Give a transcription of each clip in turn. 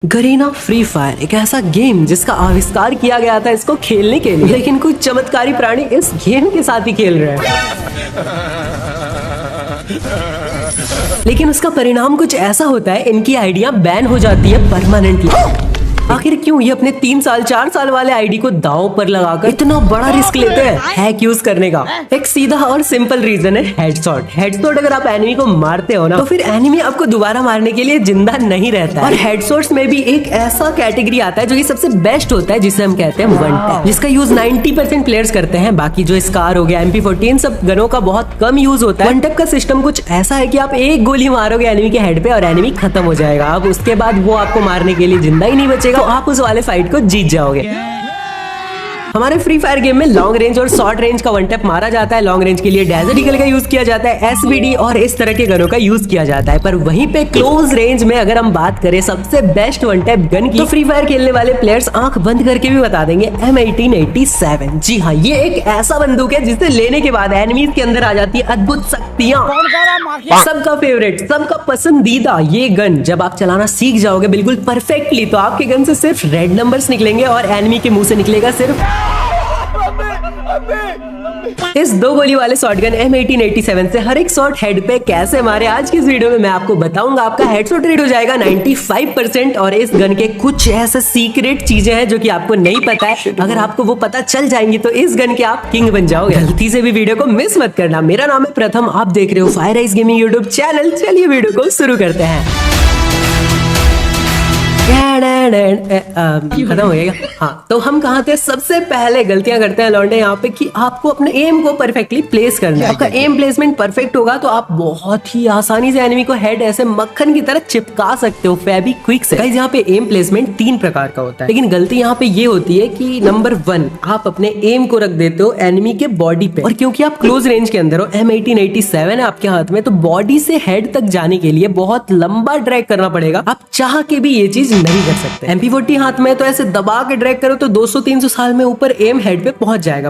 Garena free fire एक ऐसा game जिसका आविष्कार किया गया था इसको खेलने के लिए, लेकिन कुछ चमत्कारी प्राणी इस गेम के साथ ही खेल रहे हैं। लेकिन उसका परिणाम कुछ ऐसा होता है, इनकी आइडिया बैन हो जाती है परमानेंटली। आखिर क्यों ये अपने 3 साल 4 साल वाले आईडी को दांव पर लगाकर इतना बड़ा रिस्क लेते हैं हैक यूज करने का? एक सीधा और सिंपल रीजन है हेडशॉट। हेडशॉट अगर आप एनिमी को मारते हो ना, तो फिर एनिमी आपको दोबारा मारने के लिए जिंदा नहीं रहता है। और हेडशॉट्स में भी एक ऐसा कैटेगरी आता है जो कि सबसे बेस्ट होता है, जिसे हम कहते हैं वन टैप, जिसका यूज 90% प्लेयर्स करते हैं। बाकी जो स्कार हो गया, MP14 सब गनों का बहुत कम यूज होता है। वन टैप का सिस्टम कुछ ऐसा है कि आप एक गोली मारोगे एनिमी के हेड पे और एनिमी खत्म हो जाएगा। अब उसके बाद वो आपको मारने के लिए जिंदा ही नहीं बचेगा, तो आप उस वाले फाइट को जीत जाओगे। हमारे फ्री फायर गेम में लॉन्ग रेंज और शॉर्ट रेंज का वन टैप मारा जाता है। लॉन्ग रेंज के लिए डेजर्ट ईगल का यूज किया जाता है, SVD और इस तरह के गनों का यूज किया जाता है। पर वहीं पे क्लोज रेंज में अगर हम बात करें सबसे बेस्ट वन टैप गन की, तो फ्री फायर खेलने वाले प्लेयर्स आंख बंद करके भी बता देंगे M1887। जी हाँ, ये एक ऐसा बंदूक है जिसे लेने के बाद एनिमीज के अंदर आ जाती है अद्भुत शक्तियां। सबका फेवरेट, सबका पसंदीदा ये गन जब आप चलाना सीख जाओगे बिल्कुल परफेक्टली, तो आपके गन से सिर्फ रेड नंबर्स निकलेंगे और एनिमी के मुंह से निकलेगा सिर्फ इस 2 गोली वाले शॉटगन M1887 से हर एक शॉट हेड पे कैसे मारे, आज की इस वीडियो में मैं आपको बताऊंगा। आपका हेडशॉट रेट हो जाएगा 95% और इस गन के कुछ ऐसे सीक्रेट चीजें हैं जो कि आपको नहीं पता है। अगर आपको वो पता चल जाएंगी तो इस गन के आप किंग बन जाओगे। गलती से भी वीडियो को मिस मत करना। मेरा नाम है प्रथम, आप देख रहे हो फायराइज गेमिंग यूट्यूब चैनल। चलिए वीडियो को शुरू करते हैं। खत्म हो गया। हाँ, तो हम कहाँ थे? सबसे पहले गलतियां करते हैं लौंडे यहाँ पे कि आपको अपने एम को परफेक्टली प्लेस करना है। आपका एम प्लेसमेंट परफेक्ट होगा तो आप बहुत ही आसानी से एनिमी को हेड ऐसे मक्खन की तरह चिपका सकते हो फेविक्विक से। गाइस, यहाँ पे एम प्लेसमेंट 3 प्रकार का होता है, लेकिन गलती यहाँ पे ये होती है कि नंबर 1, आप अपने एम को रख देते हो एनिमी के बॉडी पे, और क्योंकि आप क्लोज रेंज के अंदर हो, M1887 है आपके हाथ में, तो बॉडी से हेड तक जाने के लिए बहुत लंबा ड्रैग करना पड़ेगा। आप चाह के भी ये चीज नहीं कर सकते। MP40 हाथ में तो ऐसे दबा के ड्रैग करो तो 200-300 साल में ऊपर एम हेड पे पहुंच जाएगा।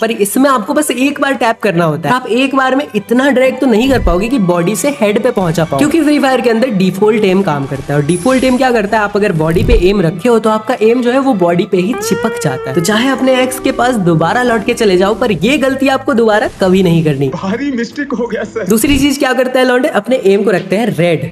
पर इसमें आपको बस एक बार टैप करना होता है। आप एक बार में इतना ड्रैग तो नहीं कर पाओगे कि बॉडी से हेड पे पहुंचा पाओ, क्योंकि फ्री फायर के अंदर डिफॉल्ट एम काम करता है। और डिफॉल्ट एम क्या करता है, आप अगर बॉडी पे एम रखे हो तो आपका एम जो है वो बॉडी पे ही चिपक जाता है। तो चाहे अपने एक्स के पास दोबारा लौट के चले जाओ, पर ये गलती आपको दोबारा कभी नहीं करनी। भारी मिस्टेक हो गया सर। दूसरी चीज क्या करता है लौंडे, अपने एम को रखते हैं रेड।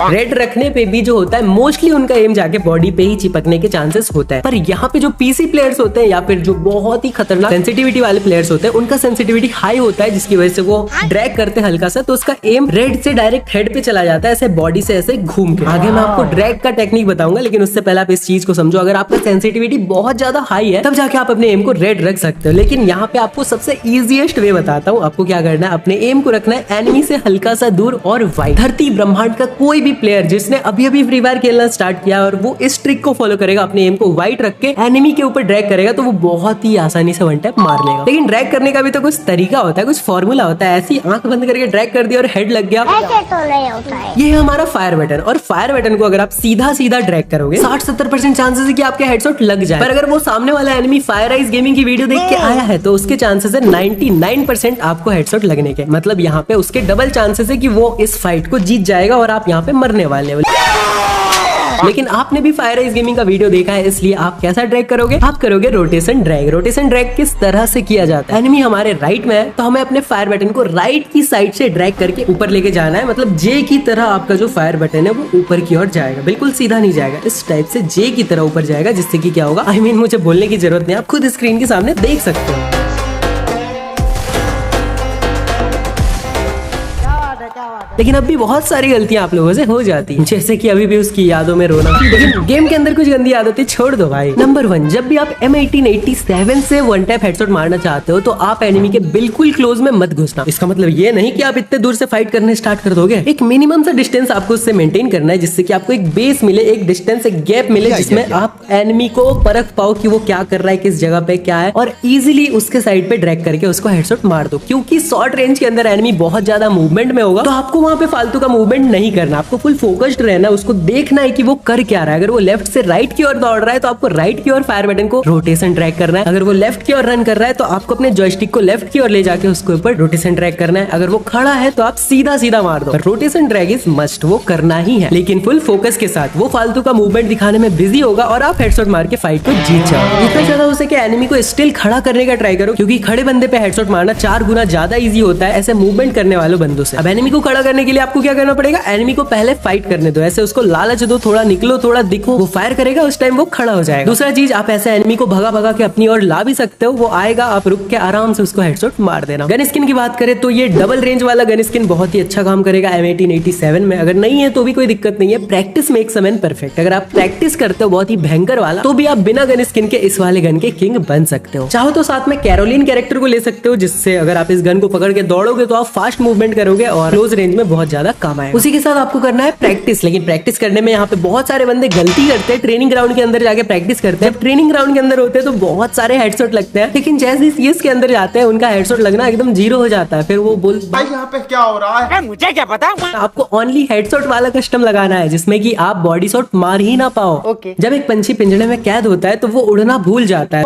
रेड रखने पे भी जो होता है, मोस्टली उनका एम जाके बॉडी पे ही चिपकने के चांसेस होता है। पर यहाँ पे जो पीसी प्लेयर्स होते हैं या फिर जो बहुत ही खतरनाक सेंसिटिविटी वाले प्लेयर्स होते हैं, उनका सेंसिटिविटी हाई होता है, जिसकी वजह से वो ड्रैग करते हैं हल्का सा, तो उसका एम रेड से डायरेक्ट हेड पे चला जाता है, ऐसे बॉडी से ऐसे घूम के। आगे मैं आपको ड्रैग का टेक्निक बताऊंगा, लेकिन उससे पहले आप इस चीज को समझो। अगर आपका सेंसिटिविटी बहुत ज्यादा हाई है, तब जाके आप अपने एम को रेड रख सकते हो। लेकिन यहाँ पे आपको सबसे इजीएस्ट वे बताता हूँ। आपको क्या करना है, अपने एम को रखना है एनिमी से हल्का सा दूर और वाइड। धरती ब्रह्मांड का कोई भी प्लेयर जिसने अभी अभी फ्री फायर खेलना स्टार्ट किया और वो इस ट्रिक को फॉलो करेगा, अपने एम को वाइड रख के एनिमी के ऊपर ड्रैग करेगा, तो वो बहुत ही आसानी से वन टैप मार लेगा। लेकिन ड्रैग करने का भी तो कुछ तरीका होता है, कुछ फॉर्मूला होता है। ऐसी आंख बंद करके ड्रैग कर दिया और हेड लग गया, ऐसे तो नहीं होता है। ये है हमारा फायर बटन। और फायर बटन को अगर आप सीधा सीधा ड्रैग करोगे, 60-70% चांसेस है कि आपके हेडशॉट लग जाए। पर अगर वो सामने वाला एनिमी फायराइज गेमिंग की वीडियो देख के आया है, तो उसके चांसेस है 99% आपको हेडशॉट लगने के। मतलब यहाँ पे उसके डबल चांसेस है कि वो इस फाइट को जीत जाएगा और आप यहाँ पे मरने वाले हो। लेकिन आपने भी फायराइज गेमिंग का वीडियो देखा है, इसलिए आप कैसा ड्रैग करोगे, आप करोगे रोटेशन ड्रैग। रोटेशन ड्रैग किस तरह से किया जाता है, एनिमी हमारे राइट में है तो हमें अपने फायर बटन को राइट की साइड से ड्रैग करके ऊपर लेके जाना है। मतलब जे की तरह आपका जो फायर बटन है वो ऊपर की ओर जाएगा, बिल्कुल सीधा नहीं जाएगा, इस टाइप से जे की तरह ऊपर जाएगा, जिससे कि क्या होगा, मुझे बोलने की जरूरत नहीं, आप खुद स्क्रीन के सामने देख सकते हो। लेकिन अब भी बहुत सारी गलतियां आप लोगों से हो जाती हैं, जैसे कि अभी भी उसकी यादों में रोना। लेकिन गेम के अंदर कुछ गंदी आदतें छोड़ दो भाई। नंबर 1, जब भी आप M1887 से वन टैप हेडशॉट मारना चाहते हो, तो आप एनिमी के बिल्कुल क्लोज में मत घुसना। इसका मतलब ये नहीं कि आप इतने दूर से फाइट करने स्टार्ट कर दोगे। एक मिनिमम सा डिस्टेंस आपको उससे मेंटेन करना है, जिससे कि आपको एक बेस मिले, एक डिस्टेंस, एक गैप मिले, जिसमें आप एनिमी को परख पाओ कि वो क्या कर रहा है, किस जगह पे क्या है, और इजिली उसके साइड पे ड्रैग करके उसको हेडशॉट मार दो। क्योंकि शॉर्ट रेंज के अंदर एनिमी बहुत ज्यादा मूवमेंट में होगा, तो आपको वहाँ पे फालतू का मूवमेंट नहीं करना, आपको फुल फोकस्ड रहना, उसको देखना है कि वो कर क्या रहा है। अगर वो लेफ्ट से राइट की ओर दौड़ रहा है तो आपको राइट की ओर फायर बटन को रोटेशन ट्रैक करना है। अगर वो लेफ्ट की ओर रन कर रहा है तो आपको अपने जॉयस्टिक को लेफ्ट की ओर ले जाके उसके ऊपर रोटेशन ट्रैक करना है। अगर वो खड़ा है तो आप सीधा सीधा मार दो, रोटेशन ट्रैक इज मस्ट, वो करना ही है, लेकिन फुल फोकस के साथ। वो फालतू का मूवमेंट दिखाने में बिजी होगा और आप हेडशॉट मार के फाइट को जीत जाओ। जितना ज्यादा हो सके एनिमी को स्टिल खड़ा करने का ट्राई करो, क्योंकि खड़े बंदे पे हेडशॉट मारना 4 गुना ज्यादा इजी होता है ऐसे मूवमेंट करने वालों बंदों से। अब एनिमी को खड़ा करने के लिए आपको क्या करना पड़ेगा, एनिमी को पहले फाइट करने दो, ऐसे उसको लालच दो, थोड़ा निकलो, थोड़ा दिखो, वो फायर करेगा, उस टाइम वो खड़ा हो जाएगा। दूसरा चीज, आप ऐसे एनिमी को भगा भगा के अपनी ओर ला भी सकते हो, वो आएगा, आप रुक के आराम से उसको हेडशॉट मार देना। गन स्किन की बात करें तो ये डबल रेंज वाला गन स्किन बहुत ही अच्छा काम करेगा M1887 में। अगर नहीं है तो भी कोई दिक्कत नहीं है, practice makes a man perfect. अगर आप प्रैक्टिस करते हो बहुत ही भयंकर वाला, तो भी आप बिना गन स्किन के इस वाले गन के किंग बन सकते हो। चाहो तो साथ में कैरोलिन कैरेक्टर को ले सकते हो, जिससे अगर आप इस गन को पकड़ के दौड़ोगे तो आप फास्ट मूवमेंट करोगे और क्लोज रेंज में बहुत ज्यादा काम आएगा। उसी के साथ आपको करना है प्रैक्टिस, लेकिन प्रैक्टिस करने में यहाँ पे बहुत सारे बंदे गलती करते हैं, ट्रेनिंग ग्राउंड के अंदर जाके प्रैक्टिस करते हैं। ट्रेनिंग ग्राउंड के अंदर होते हैं तो बहुत सारे हेडशॉट लगते हैं, लेकिन जैसे CS के अंदर जाते हैं उनका हेडशॉट लगना एकदम 0 हो जाता है। फिर वो बोल, भाई यहाँ पे क्या हो रहा है मुझे क्या पता। आपको ओनली हेडशॉट वाला कस्टम लगाना है, जिसमें कि आप बॉडी शॉट मार ही ना पाओ। ओके। जब एक पंछी पिंजरे में कैद होता है तो वो उड़ना भूल जाता है।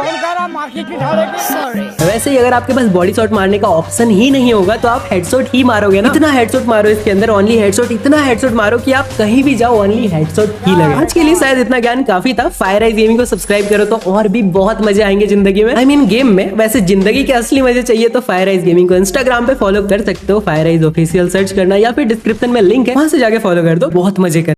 वैसे ही अगर आपके पास बॉडी शॉट मारने का ऑप्शन ही नहीं होगा तो आप हेडशॉट ही मारोगे ना। इतना हेडशॉट मारो इसके अंदर, ओनली हेडशॉट, इतना हेडशॉट मारो कि आप कहीं भी जाओ ओनली हेडशॉट ही लगे। आज के लिए शायद इतना ज्ञान काफी था। फायर आइज गेमिंग को सब्सक्राइब करो तो और भी बहुत मजे आएंगे जिंदगी में, I mean गेम में। वैसे जिंदगी के असली मजे चाहिए तो फायर आइज गेमिंग को इंस्टाग्राम पे फॉलो कर सकते हो, फायर आइज ऑफिशियल सर्च करना, या फिर डिस्क्रिप्शन में लिंक है, वहां से जाके फॉलो कर दो, बहुत मजे कर।